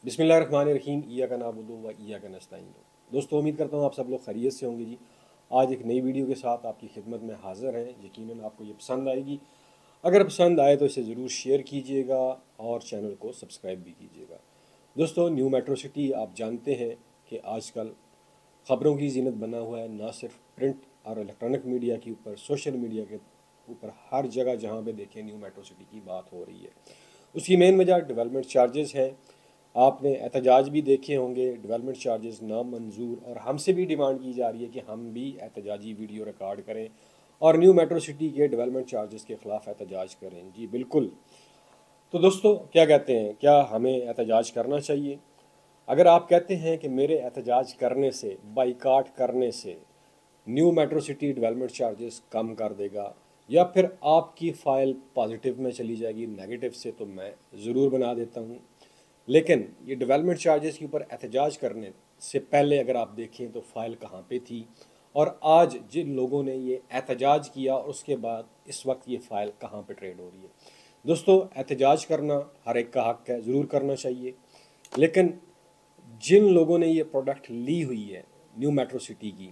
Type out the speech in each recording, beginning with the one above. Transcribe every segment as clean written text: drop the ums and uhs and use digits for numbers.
बिस्मिल्लाहिर्रहमानिर्रहीम इय्याका नअबुदु व इय्याका नस्तईन। दोस्तों, उम्मीद करता हूँ आप सब लोग खैरियत से होंगे जी। आज एक नई वीडियो के साथ आपकी खिदमत में हाज़िर हैं। यकीनन आपको ये पसंद आएगी। अगर पसंद आए तो इसे ज़रूर शेयर कीजिएगा और चैनल को सब्सक्राइब भी कीजिएगा। दोस्तों, न्यू मेट्रो सिटी आप जानते हैं कि आजकल ख़बरों की ज़ीनत बना हुआ है। ना सिर्फ प्रिंट और इलेक्ट्रॉनिक मीडिया के ऊपर, सोशल मीडिया के ऊपर हर जगह जहाँ पे देखें न्यू मेट्रो सिटी की बात हो रही है। उसकी मेन वजह डेवलपमेंट चार्जेस हैं। आपने एहतजाज भी देखे होंगे, डेवलपमेंट चार्जेस नामंजूर, और हमसे भी डिमांड की जा रही है कि हम भी एहतजाजी वीडियो रिकॉर्ड करें और न्यू मेट्रो सिटी के डेवलपमेंट चार्जेस के ख़िलाफ़ एहतजाज करें। जी बिल्कुल। तो दोस्तों, क्या कहते हैं, क्या हमें एहतजाज करना चाहिए? अगर आप कहते हैं कि मेरे एहतजाज करने से, बाइकाट करने से new metro city development charges कम कर देगा या फिर आपकी फ़ाइल पॉजिटिव में चली जाएगी नेगेटिव से, तो मैं ज़रूर बना देता हूँ। लेकिन ये डेवलपमेंट चार्जेस के ऊपर एहतजाज करने से पहले अगर आप देखें तो फ़ाइल कहाँ पे थी, और आज जिन लोगों ने ये एहतजाज किया और उसके बाद इस वक्त ये फ़ाइल कहाँ पे ट्रेड हो रही है। दोस्तों, एहतजाज करना हर एक का हक़ है, ज़रूर करना चाहिए। लेकिन जिन लोगों ने ये प्रोडक्ट ली हुई है न्यू मेट्रो सिटी की,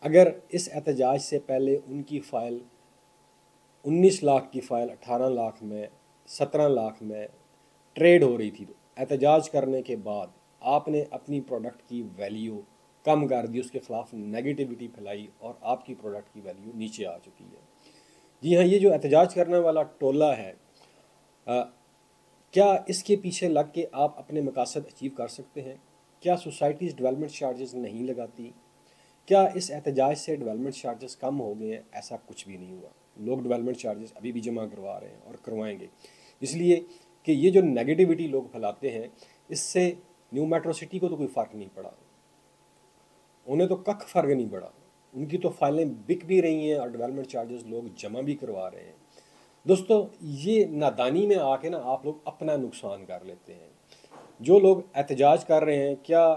अगर इस एहतजाज से पहले उनकी फ़ाइल 19 लाख की फ़ाइल 18 लाख में, 17 लाख में ट्रेड हो रही थी, तो एहतजाज करने के बाद आपने अपनी प्रोडक्ट की वैल्यू कम कर दी, उसके ख़िलाफ़ नेगेटिविटी फैलाई और आपकी प्रोडक्ट की वैल्यू नीचे आ चुकी है। जी हाँ, ये जो एहतजाज करने वाला टोला है, आ, क्या इसके पीछे लग के आप अपने मकासद अचीव कर सकते हैं? क्या सोसाइटीज़ डेवलपमेंट चार्जेस नहीं लगाती? क्या इस एहतजाज से डेवलपमेंट चार्जेस कम हो गए हैं? ऐसा कुछ भी नहीं हुआ। लोग डेवलपमेंट चार्जेस अभी भी जमा करवा रहे हैं और करवाएंगे, इसलिए कि ये जो नेगेटिविटी लोग फैलाते हैं, इससे न्यू मेट्रो सिटी को तो कोई फ़र्क नहीं पड़ा, उन्हें तो कख फ़र्क नहीं पड़ा। उनकी तो फाइलें बिक भी रही हैं और डेवलपमेंट चार्जेस लोग जमा भी करवा रहे हैं। दोस्तों, ये नादानी में आके ना आप लोग अपना नुकसान कर लेते हैं। जो लोग एहतजाज कर रहे हैं, क्या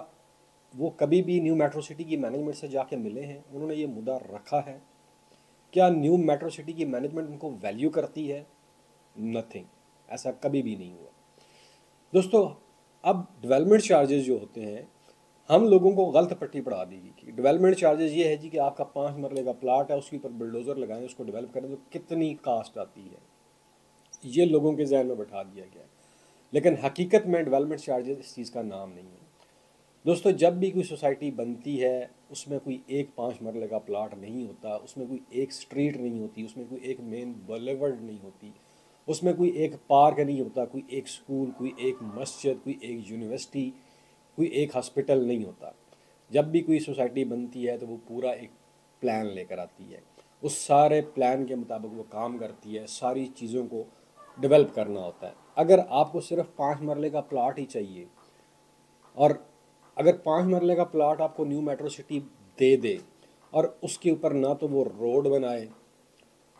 वो कभी भी न्यू मेट्रो सिटी की मैनेजमेंट से जाके मिले हैं? उन्होंने ये मुद्दा रखा है? क्या न्यू मेट्रो सिटी की मैनेजमेंट उनको वैल्यू करती है? नथिंग। ऐसा कभी भी नहीं हुआ। दोस्तों, अब डेवलपमेंट चार्जेस जो होते हैं, हम लोगों को गलत पट्टी पढ़ा दी गई कि डेवलपमेंट चार्जेस ये है जी कि आपका 5 मरले का प्लाट है, उसके ऊपर बुलडोज़र लगाएं, उसको डेवलप करें तो कितनी कास्ट आती है, ये लोगों के जहन में बैठा दिया गया है। लेकिन हकीकत में डेवलपमेंट चार्जेस इस चीज़ का नाम नहीं है। दोस्तों, जब भी कोई सोसाइटी बनती है, उसमें कोई एक 5 मरले का प्लाट नहीं होता, उसमें कोई एक स्ट्रीट नहीं होती, उसमें कोई एक मेन बुलेवर्ड नहीं होती, उसमें कोई एक पार्क नहीं होता, कोई एक स्कूल, कोई एक मस्जिद, कोई एक यूनिवर्सिटी, कोई एक हॉस्पिटल नहीं होता। जब भी कोई सोसाइटी बनती है तो वो पूरा एक प्लान लेकर आती है, उस सारे प्लान के मुताबिक वो काम करती है, सारी चीज़ों को डेवलप करना होता है। अगर आपको सिर्फ 5 मरले का प्लाट ही चाहिए, और अगर 5 मरले का प्लाट आपको न्यू मेट्रो सिटी दे दे और उसके ऊपर ना तो वो रोड बनाए,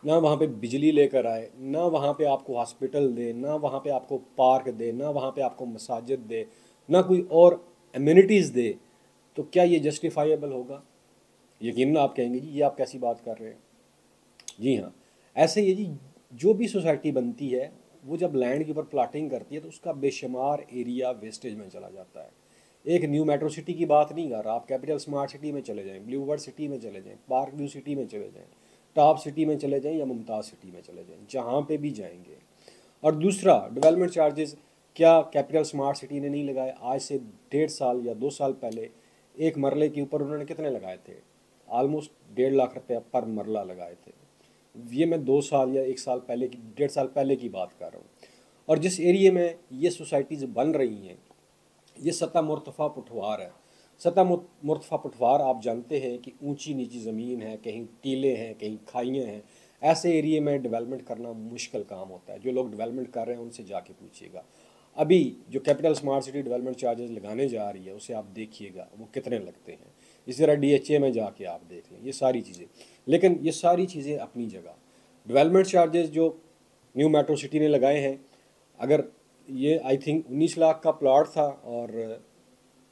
ना वहाँ पे बिजली लेकर आए, ना वहाँ पे आपको हॉस्पिटल दे, ना वहाँ पे आपको पार्क दे, ना वहाँ पे आपको मसाजिद दे, ना कोई और एम्यूनिटीज़ दे, तो क्या ये जस्टिफाइबल होगा? यकीनन आप कहेंगे जी ये आप कैसी बात कर रहे हैं। जी हाँ, ऐसे ही है जी। जो भी सोसाइटी बनती है, वो जब लैंड के ऊपर प्लाटिंग करती है तो उसका बेशुमार एरिया वेस्टेज में चला जाता है। एक न्यू मेट्रो सिटी की बात नहीं कर रहा, आप कैपिटल स्मार्ट सिटी में चले जाएं, ब्लू वर्ल्ड सिटी में चले जाएं, पार्क व्यू सिटी में चले जाएं, टॉप सिटी में चले जाएं या मुमताज़ सिटी में चले जाएं, जहाँ पे भी जाएंगे। और दूसरा, डेवलपमेंट चार्जेस क्या कैपिटल स्मार्ट सिटी ने नहीं लगाए? आज से 1.5 साल या 2 साल पहले एक मरले के ऊपर उन्होंने कितने लगाए थे? ऑलमोस्ट 1.5 लाख रुपया पर मरला लगाए थे। ये मैं 2 साल या 1 साल पहले की, 1.5 साल पहले की बात कर रहा हूँ। और जिस एरिए में ये सोसाइटीज़ बन रही हैं, ये सतह मुर्तफ़ा पठवार है। सतह मुर्तफ़ा पठवार आप जानते हैं कि ऊंची नीची ज़मीन है, कहीं टीले हैं, कहीं खाइयाँ हैं। ऐसे एरिए में डेवलपमेंट करना मुश्किल काम होता है। जो लोग डेवलपमेंट कर रहे हैं उनसे जाके पूछिएगा। अभी जो capital smart city development charges लगाने जा रही है, उसे आप देखिएगा वो कितने लगते हैं। इसी तरह DHA में जाके आप देख लें, ये सारी चीज़ें। लेकिन ये सारी चीज़ें अपनी जगह। डेवलपमेंट चार्जेस जो न्यू मेट्रो सिटी ने लगाए हैं, अगर ये आई थिंक 19 लाख का प्लॉट था और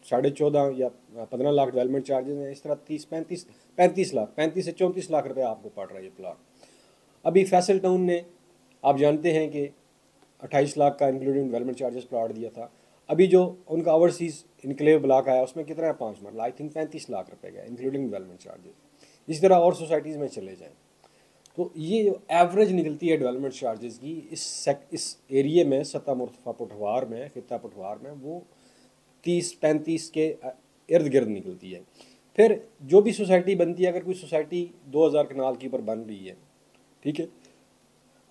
14.5 या 15 लाख डेवलपमेंट चार्जेस हैं, इस तरह 35 लाख, 35 से 34 लाख रुपए आपको पड़ रहा है ये प्लॉट। अभी फैसल टाउन ने, आप जानते हैं कि 28 लाख का इंक्लूडिंग डेवलपमेंट चार्जेस प्लॉट दिया था। अभी जो उनका ओवरसीज़ इनक्लेव ब्लॉक आया उसमें कितना है, 5 मरला, आई थिंक 35 लाख रुपए का, इंक्लूडिंग डेवलपमेंट चार्जेस। इस तरह और सोसाइटीज़ में चले जाएँ तो ये जो एवरेज निकलती है डेवलपमेंट चार्जेस की इस एरिए में, सत्ता मुर्तफा पुठवार में, खित्ता पुठवार में, वो 30-35 के इर्द गिर्द निकलती है। फिर जो भी सोसाइटी बनती है, अगर कोई सोसाइटी 2000 कनाल के ऊपर बन रही है, ठीक है,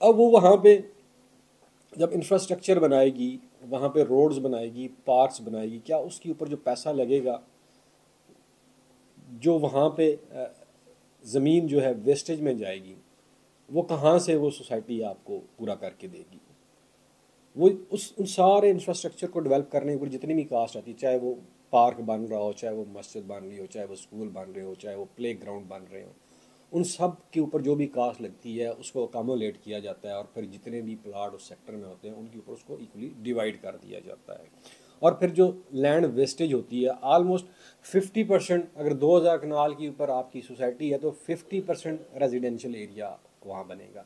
अब वो वहाँ पे जब इंफ्रास्ट्रक्चर बनाएगी, वहाँ पे रोड्स बनाएगी, पार्क्स बनाएगी, क्या उसके ऊपर जो पैसा लगेगा, जो वहाँ पे ज़मीन जो है वेस्टेज में जाएगी, वो कहाँ से वो सोसाइटी आपको पूरा करके देगी? वो उन सारे इंफ्रास्ट्रक्चर को डेवलप करने के ऊपर जितनी भी कास्ट आती है, चाहे वो पार्क बन रहा हो, चाहे वो मस्जिद बन रही हो, चाहे वो स्कूल बन रहे हो, चाहे वो प्ले ग्राउंड बन रहे हो, उन सब के ऊपर जो भी कास्ट लगती है उसको अकोमोलेट किया जाता है और फिर जितने भी प्लाट उस सेक्टर में होते हैं उनके ऊपर उसको इक्वली डिवाइड कर दिया जाता है। और फिर जो लैंड वेस्टेज होती है, ऑलमोस्ट 50%, अगर 2000 कनाल के ऊपर आपकी सोसाइटी है तो 50% रेजिडेंशियल एरिया वहाँ बनेगा,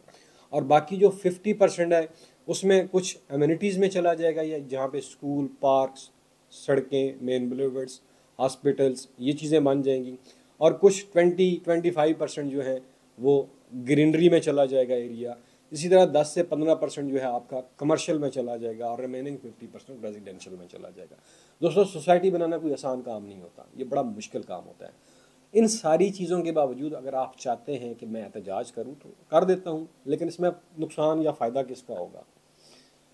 और बाकी जो 50% है उसमें कुछ एमिनिटीज़ में चला जाएगा, या जहाँ पे स्कूल, पार्क्स, सड़कें, मेन बुलेवर्ड्स, हॉस्पिटल्स, ये चीज़ें बन जाएंगी, और कुछ 20-25% जो है वो ग्रीनरी में चला जाएगा एरिया। इसी तरह 10 से 15% जो है आपका कमर्शियल में चला जाएगा, और रिमेनिंग 50% रेजिडेंशियल में चला जाएगा। दोस्तों, सोसाइटी बनाना कोई आसान काम नहीं होता, ये बड़ा मुश्किल काम होता है। इन सारी चीज़ों के बावजूद अगर आप चाहते हैं कि मैं एहतजाज करूं तो कर देता हूं, लेकिन इसमें नुकसान या फ़ायदा किसका होगा?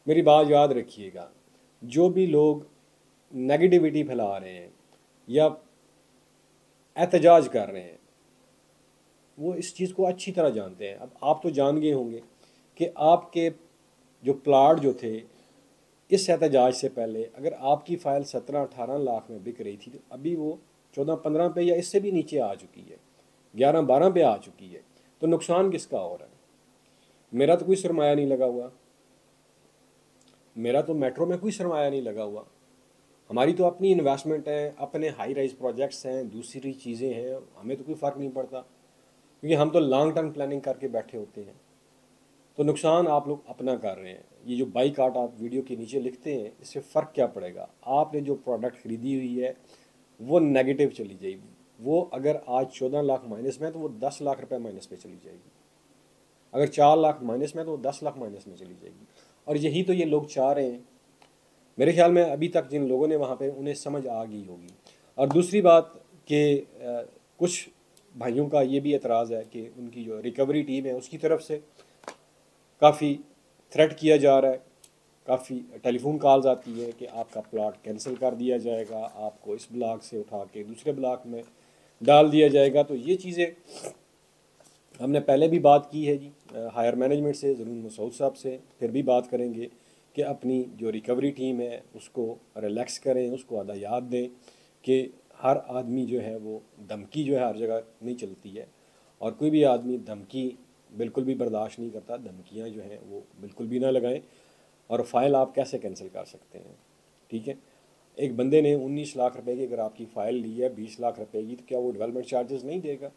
मेरी बात याद रखिएगा, जो भी लोग नेगेटिविटी फैला रहे हैं या एहतजाज कर रहे हैं, वो इस चीज़ को अच्छी तरह जानते हैं। अब आप तो जान गए होंगे कि आपके जो प्लाट जो थे इस एहतजाज से पहले, अगर आपकी फ़ाइल 17-18 लाख में बिक रही थी तो अभी वो 14-15 पे या इससे भी नीचे आ चुकी है, 11-12 पे आ चुकी है। तो नुकसान किसका हो रहा है? मेरा तो कोई सरमाया नहीं लगा हुआ, मेरा तो मेट्रो में कोई सरमाया नहीं लगा हुआ, हमारी तो अपनी इन्वेस्टमेंट है, अपने हाई राइज प्रोजेक्ट्स हैं, दूसरी चीज़ें हैं, हमें तो कोई फ़र्क नहीं पड़ता, क्योंकि हम तो लॉन्ग टर्म प्लानिंग करके बैठे होते हैं। तो नुकसान आप लोग अपना कर रहे हैं। ये जो बाइकआउट आप वीडियो के नीचे लिखते हैं, इससे फ़र्क क्या पड़ेगा? आपने जो प्रोडक्ट खरीदी हुई है वो नेगेटिव चली जाएगी, वो अगर आज 14 लाख माइनस में है तो वो 10 लाख रुपए माइनस पे चली जाएगी, अगर 4 लाख माइनस में है तो वो 10 लाख माइनस में चली जाएगी। और यही तो ये लोग चाह रहे हैं। मेरे ख्याल में अभी तक जिन लोगों ने वहाँ पे, उन्हें समझ आ गई होगी। और दूसरी बात कि कुछ भाइयों का ये भी एतराज़ है कि उनकी जो रिकवरी टीम है उसकी तरफ से काफ़ी थ्रेट किया जा रहा है, काफ़ी टेलीफोन कॉल्स आती है कि आपका प्लॉट कैंसिल कर दिया जाएगा, आपको इस ब्लॉक से उठा के दूसरे ब्लॉक में डाल दिया जाएगा। तो ये चीज़ें हमने पहले भी बात की है जी, हायर मैनेजमेंट से, ज़रूर मसूद साहब से, फिर भी बात करेंगे कि अपनी जो रिकवरी टीम है उसको रिलैक्स करें, उसको हदायत दें कि हर आदमी जो है वो धमकी जो है हर जगह नहीं चलती है, और कोई भी आदमी धमकी बिल्कुल भी बर्दाश्त नहीं करता, धमकियाँ जो हैं वो बिल्कुल भी ना लगाएं। और फ़ाइल आप कैसे कैंसिल कर सकते हैं? ठीक है, एक बंदे ने 19 लाख रुपए की अगर आपकी फ़ाइल ली है 20 लाख रुपए की, तो क्या वो डेवलपमेंट चार्जेस नहीं देगा?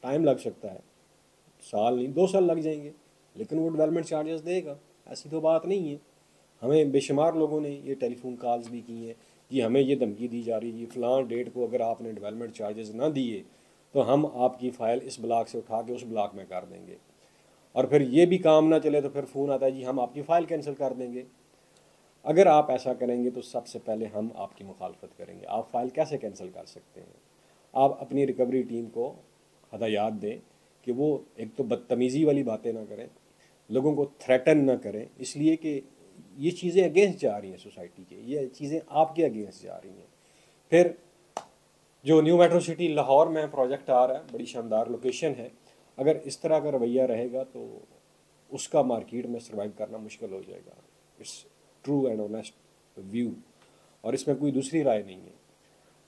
टाइम लग सकता है, साल नहीं 2 साल लग जाएंगे, लेकिन वो डेवलपमेंट चार्जेस देगा, ऐसी तो बात नहीं है। हमें बेशुमार लोगों ने ये टेलीफोन कॉल्स भी की हैं कि हमें ये धमकी दी जा रही है, फ़लाँ डेट को अगर आपने डेवलपमेंट चार्जेस ना दिए तो हम आपकी फ़ाइल इस ब्लॉक से उठा के उस ब्लॉक में कर देंगे। और फिर ये भी काम ना चले तो फिर फ़ोन आता है जी हम आपकी फ़ाइल कैंसिल कर देंगे। अगर आप ऐसा करेंगे तो सबसे पहले हम आपकी मुखालफत करेंगे। आप फ़ाइल कैसे कैंसिल कर सकते हैं? आप अपनी रिकवरी टीम को हदायत दें कि वो एक तो बदतमीज़ी वाली बातें ना करें, लोगों को थ्रेटन ना करें, इसलिए कि ये चीज़ें अगेंस्ट जा रही हैं सोसाइटी के, ये चीज़ें आपके अगेंस्ट जा रही हैं। फिर जो न्यू मेट्रो सिटी लाहौर में प्रोजेक्ट आ रहा है, बड़ी शानदार लोकेशन है, अगर इस तरह का रवैया रहेगा तो उसका मार्केट में सर्वाइव करना मुश्किल हो जाएगा। It's true and honest view, और इसमें कोई दूसरी राय नहीं है।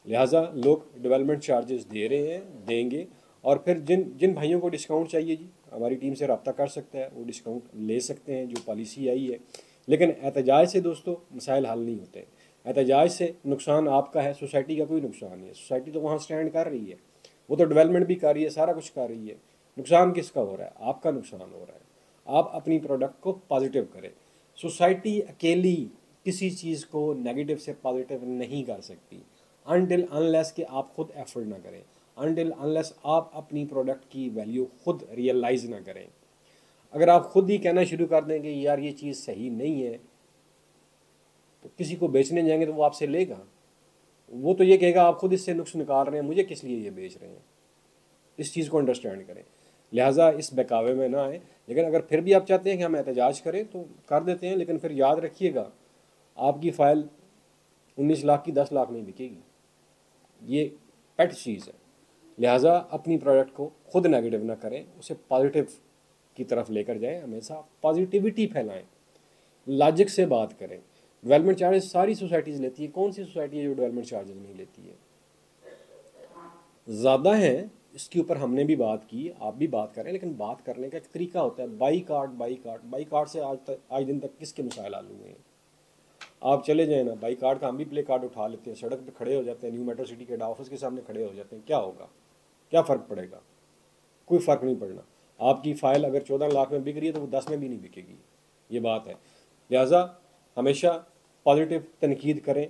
लिहाजा लोग डेवलपमेंट चार्जेस दे रहे हैं, देंगे, और फिर जिन जिन भाइयों को डिस्काउंट चाहिए जी, हमारी टीम से रब्ता कर सकता है, वो डिस्काउंट ले सकते हैं, जो पॉलिसी आई है। लेकिन एहतजाज से दोस्तों मसाइल हल नहीं होते। एहतजाज से नुकसान आपका है, सोसाइटी का कोई नुकसान नहीं है। सोसाइटी तो वहाँ स्टैंड कर रही है, वो तो डेवलपमेंट भी कर रही है, सारा कुछ कर रही है। नुकसान किसका हो रहा है? आपका नुकसान हो रहा है। आप अपनी प्रोडक्ट को पॉजिटिव करें। सोसाइटी अकेली किसी चीज़ को नेगेटिव से पॉजिटिव नहीं कर सकती अनटिल अनलेस कि आप खुद एफर्ट ना करें, अनटिल अनलेस आप अपनी प्रोडक्ट की वैल्यू खुद रियलाइज़ ना करें। अगर आप खुद ही कहना शुरू कर देंगे यार ये चीज़ सही नहीं है, तो किसी को बेचने जाएंगे तो वो आपसे लेगा, वो तो ये कहेगा आप खुद इससे नुक्स निकाल रहे हैं, मुझे किस लिए ये बेच रहे हैं। इस चीज़ को अंडरस्टैंड करें, लिहाजा इस बहकावे में ना आए। लेकिन अगर फिर भी आप चाहते हैं कि हम एहतजाज करें तो कर देते हैं, लेकिन फिर याद रखिएगा आपकी फ़ाइल 19 लाख की 10 लाख नहीं बिकेगी, ये पेट चीज़ है। लिहाजा अपनी प्रोडक्ट को खुद नेगेटिव ना करें, उसे पॉजिटिव की तरफ लेकर जाएं, हमेशा पॉजिटिविटी फैलाएं, लॉजिक से बात करें। डेवलपमेंट चार्जेस सारी सोसाइटीज़ लेती है, कौन सी सोसाइटी है जो डेवलपमेंट चार्जेस नहीं लेती है? ज़्यादा हैं, इसके ऊपर हमने भी बात की, आप भी बात करें, लेकिन बात करने का एक तरीका होता है। बाई कार्ड से आज दिन तक किसके मसाइल हल हुए हैं? आप चले जाए ना, बाई कार्ड का हम भी प्ले कार्ड उठा लेते हैं, सड़क पे खड़े हो जाते हैं, न्यू मेट्रो सिटी के ऑफिस के सामने खड़े हो जाते हैं, क्या होगा? क्या फ़र्क पड़ेगा? कोई फ़र्क नहीं पड़ना। आपकी फ़ाइल अगर 14 लाख में बिक रही है तो वो 10 में भी नहीं बिकेगी, ये बात है। लिहाजा हमेशा पॉजिटिव तनकीद करें।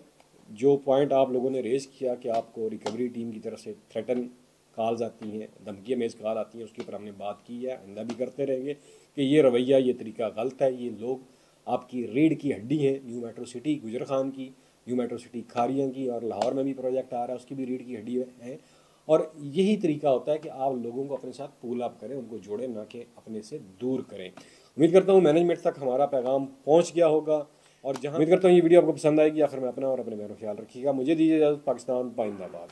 जो पॉइंट आप लोगों ने रेज़ किया कि आपको रिकवरी टीम की तरफ से थ्रेटन कॉल्स आती हैं, धमकी मेज़ कॉल आती हैं, उसके ऊपर हमने बात की है, आइंदा भी करते रहेंगे कि ये रवैया, ये तरीका गलत है। ये लोग आपकी रीढ़ की हड्डी है, न्यू मेट्रो सिटी गुजर खान की, न्यू मेट्रो सिटी खारियाँ की, और लाहौर में भी प्रोजेक्ट आ रहा है उसकी भी रीढ़ की हड्डी है। और यही तरीका होता है कि आप लोगों को अपने साथ पुल अप करें, उनको जोड़ें, ना कि अपने से दूर करें। उम्मीद करता हूँ मैनेजमेंट तक हमारा पैगाम पहुँच गया होगा, और जहाँ उम्मीद करता हूँ ये वीडियो आपको पसंद आएगी। आखिर में अपना और अपने बहनों ख्याल रखिएगा। मुझे दीजिए इजाज़त। पाकिस्तान पाइंदाबाद।